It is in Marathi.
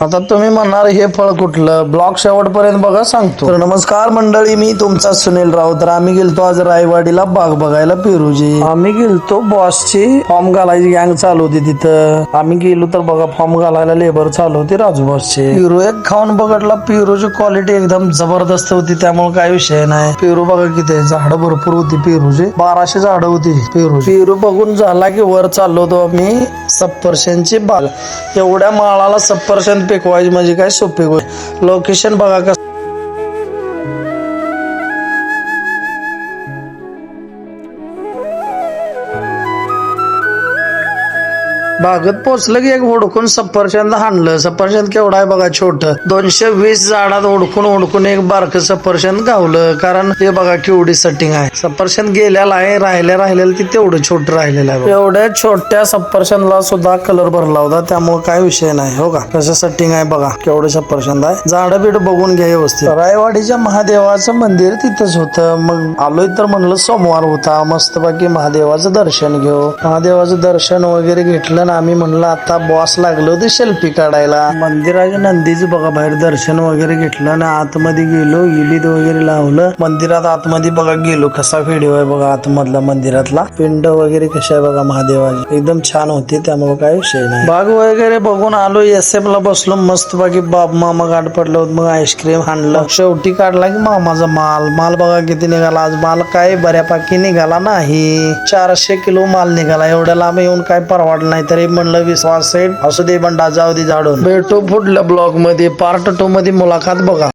आता तुम्ही म्हणणार हे फळ कुठलं, ब्लॉग शेवटपर्यंत बघा सांगतो. तर नमस्कार मंडळी, मी तुमचा सुनील राऊत. तर आम्ही गेलतो आज रायवाडीला बाग बघायला पेरूजी. आम्ही गेलतो बॉसची फॉर्म घालायची गँग चालू होती तिथं. आम्ही गेलो तर बघा फॉर्म घालायला लेबर चालू होती राजू बॉसचे. पेरू एक खाऊन बघितला, पेरूची क्वालिटी एकदम जबरदस्त होती, त्यामुळे काय विषय नाही. पेरू बघा किती झाड भरपूर होती पेरूची, 1200 झाड होती पेरू. पेरू बघून झाला की वर चाललो होतो आम्ही सफरचंदची बाग. एवढ्या माळाला सफरचंद पिकवायची म्हणजे काय सोपी गोष्ट. लोकेशन बघा कसं. बागत पोचलं की एक ओढकून सफरचंद हाणलं. सफरचंद केवढा आहे बघा, छोट. 220 झाडात ओढकून एक बारक सफरचंद गावलं. कारण हे बघा केवढी सेटिंग आहे. सफरचंद गेलेला आहे, राहिलेलं ती तेवढं छोट राहिलेलं आहे. एवढ्या छोट्या सफरचंदला सुद्धा कलर भरला होता, त्यामुळे काय विषय नाही. हो का, कसं सेटिंग आहे बघा, केवढं सफरचंद आहे. झाड बीड बघून घ्या व्यवस्थित. रायवाडीच्या महादेवाचं मंदिर तिथंच होतं. मग आलोय तर म्हणलं सोमवार होता, मस्तपैकी महादेवाचं दर्शन घेऊ. महादेवाचं दर्शन वगैरे घेतलं. आम्ही म्हणलं आता बॉस लागलो होते सेल्फी काढायला. मंदिराच्या नंदीचं बघा बाहेर दर्शन वगैरे घेतलं आणि आतमध्ये गेलो. इलीद वगैरे लावलं. मंदिरात आतमध्ये बघा गेलो, कसा व्हिडिओ आहे बघा आतमधला मंदिरातला. पिंड वगैरे कशा आहे बघा महादेवाची, एकदम छान होते, त्यामुळे काय विषय नाही. बाग वगैरे बघून आलो. SF ला बसलो मस्त बाकी. बाप मामा गाठ पडलं होत, मग आईस्क्रीम आणलं. शेवटी काढला की मामाचा माल बघा किती निघाला आज. माल काय बऱ्यापैकी निघाला नाही, 400 किलो माल निघाला. एवढ्या लांब येऊन काय परवडलं नाही. तरी म्हणलं विश्वास असू दे, बंडा जाऊ दे झाडून. भेटू पुढल्या ब्लॉग मध्ये, पार्ट 2 मध्ये मुलाखत बघा.